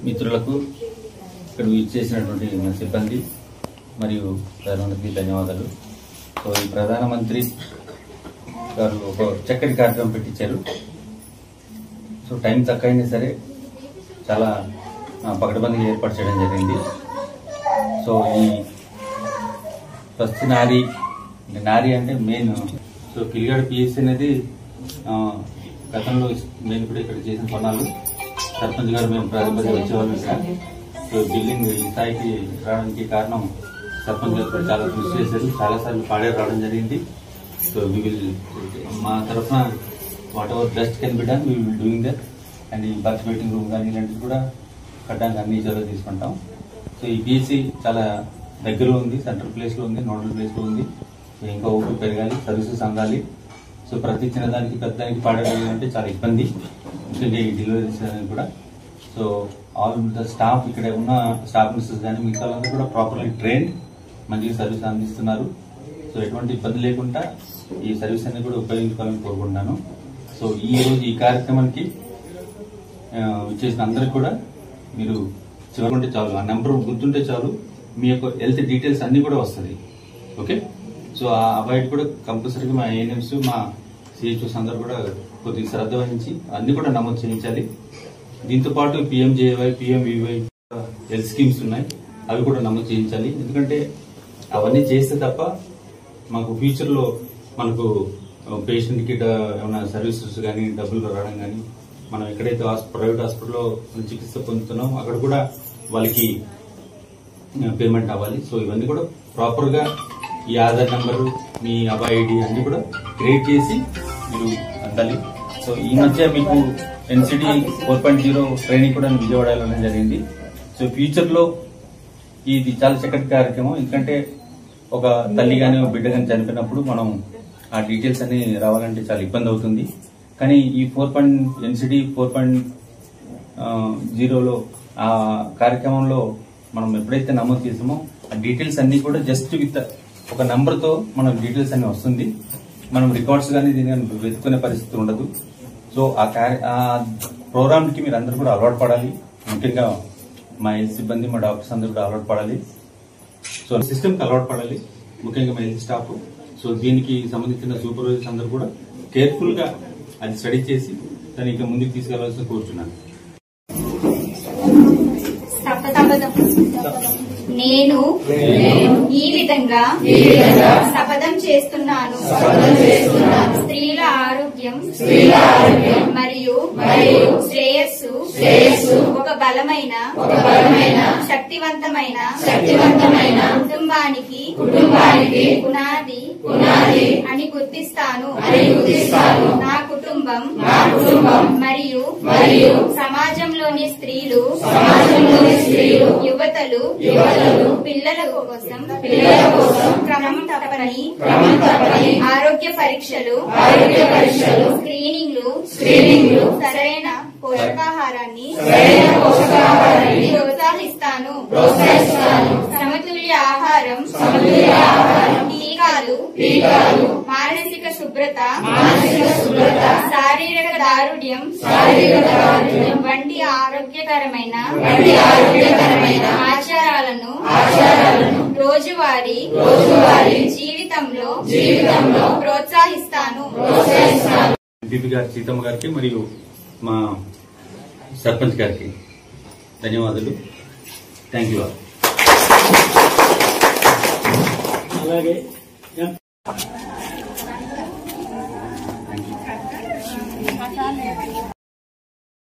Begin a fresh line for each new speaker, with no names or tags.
మిత్రులకు ఇక్కడ ఇచ్చేసినటువంటి మన సిబ్బంది మరియు ప్రధానమంత్రికి ధన్యవాదాలు. సో ఈ ప్రధానమంత్రి గారు ఒక చక్కటి కార్యక్రమం పెట్టించారు. సో టైం తక్కువైనా సరే చాలా పకడ్బందీగా ఏర్పాటు చేయడం జరిగింది. సో ఈ ఫస్ట్ నారీ అంటే మెయిన్. సో కిలిగాడ పిఎస్సి అనేది గతంలో మేము కూడా ఇక్కడ చేసిన కొన్నాళ్ళు సర్పంచ్ గారు మేము ప్రారంభంగా వచ్చేవాళ్ళం ఇక్కడ. సో బిల్డింగ్ ఈ స్థాయికి రావడానికి కారణం సర్పంచ్ గారు కూడా చాలా కృషి చేశారు, చాలాసార్లు పాడేరు రావడం జరిగింది. సో వీ విల్ మా తరఫున what ever best can be done we will doing that. And ఈ బర్త్ వెయిటింగ్ రూమ్ కానీ ఇలాంటివి కూడా కట్టడానికి అన్ని చర్యలు తీసుకుంటాం. సో ఈ పిఎస్సి చాలా దగ్గరలో ఉంది, సెంట్రల్ ప్లేస్లో ఉంది, నోడల్ ప్లేస్లో ఉంది. సో ఇంకా ఊపిరి పెరగాలి, సర్వీసెస్ అందాలి. సో ప్రతి చిన్నదానికి పెద్దదానికి పాడేయాలంటే చాలా ఇబ్బంది, ముఖ్యంగా ఈ డెలివరీస్ అనేది కూడా. సో ఆల్ ద స్టాఫ్ ఇక్కడ ఉన్న స్టాఫ్ నర్సెస్ కానీ మిగతా వాళ్ళందరూ కూడా ప్రాపర్లీ ట్రైన్, మంచిగా సర్వీస్ అందిస్తున్నారు. సో ఎటువంటి ఇబ్బంది లేకుండా ఈ సర్వీస్ అనేది కూడా ఉపయోగించుకోవాలని కోరుకుంటున్నాను. సో ఈ రోజు ఈ కార్యక్రమానికి వచ్చేసిన అందరికి కూడా మీరు చివరికుంటే చాలు, ఆ నెంబర్ గుర్తుంటే చాలు, మీ యొక్క హెల్త్ డీటెయిల్స్ అన్ని కూడా వస్తుంది. ఓకే. సో ఆ అవాయిడ్ కూడా కంపల్సరీగా మా ఏఎన్ఎంస్, మా సిహెచ్ఓస్ అందరూ కూడా కొద్దిగా శ్రద్ధ వహించి అన్ని కూడా నమోదు చేయించాలి. దీంతో పాటు పిఎంజేవై, పిఎంవివై హెల్త్ స్కీమ్స్ ఉన్నాయి, అవి కూడా నమోదు చేయించాలి. ఎందుకంటే అవన్నీ చేస్తే తప్ప మాకు ఫ్యూచర్లో మనకు పేషెంట్కి ఏమైనా సర్వీసెస్ కానీ డబ్బులు రావడం కానీ, మనం ఎక్కడైతే ప్రైవేట్ హాస్పిటల్లో చికిత్స పొందుతున్నాం అక్కడ కూడా వాళ్ళకి పేమెంట్ అవ్వాలి. సో ఇవన్నీ కూడా ప్రాపర్గా ఈ ఆధార్ నెంబరు, మీ అబాయ్ ఐడి అన్ని కూడా క్రియేట్ చేసి మీరు అందాలి. సో ఈ మధ్య మీకు ఎన్సిడి 4.0 ట్రైనింగ్ కూడా విజయవాడ వెళ్ళడం జరిగింది. సో ఫ్యూచర్ లో ఇది చాలా చక్కటి కార్యక్రమం. ఎందుకంటే ఒక తల్లి కానీ ఒక బిడ్డ కానీ చనిపోయినప్పుడు మనం ఆ డీటెయిల్స్ అన్ని రావాలంటే చాలా ఇబ్బంది అవుతుంది. కానీ ఈ ఎన్సిడి 4.0లో ఆ కార్యక్రమంలో మనం ఎప్పుడైతే నమోదు చేసామో ఆ డీటెయిల్స్ అన్ని కూడా జస్ట్ విత్ ఒక నంబర్ తో మనం డీటెయిల్స్ అన్ని వస్తుంది. మనం రికార్డ్స్ కానీ దీన్ని వెతుక్కునే పరిస్థితి ఉండదు. సో ఆ ప్రోగ్రామ్ కి మీరు అందరూ కూడా అలవాటు పడాలి. ముఖ్యంగా మా హెల్త్ సిబ్బంది, మా డాక్టర్స్ అందరూ కూడా అలవాటు పడాలి. సో సిస్టమ్ కి అలవాటు పడాలి, ముఖ్యంగా మా హెల్త్ స్టాఫ్. సో దీనికి సంబంధించిన సూపర్వైజర్స్ అందరూ కూడా కేర్ఫుల్ గా అది స్టడీ చేసి దాన్ని ఇంకా ముందుకు తీసుకెళ్లాల్సిన కోరుతున్నాను.
నేను ఈ విధంగా శపథం చేస్తున్నాను. స్త్రీల ఆరోగ్యం మరియు శ్రేయస్సు ఒక బలమైన శక్తివంతమైన కుటుంబానికి పునాది అని గుర్తిస్తాను. నా కుటుంబం మరియు సమాజంలోని స్త్రీలు, యువతలు, పిల్లల కోసం క్రమం తప్పని ఆరోగ్య పరీక్షలు, స్క్రీనింగ్లు, సరైన పోషకాహారాన్ని ప్రోత్సహిస్తాను. సమతుల్య ఆహారం, టీకాలు, మానసిక శుభ్రత, శారీరక దారుఢ్యం వంటి ఆరోగ్యకరమైన ఆచారాలను రోజువారీ జీవితంలో ప్రోత్సహిస్తాను.
ఎంపీపీ గారి సీతమ్మ గారికి మరియు మా సర్పంచ్ గారికి ధన్యవాదాలు. Thank you. అలాగే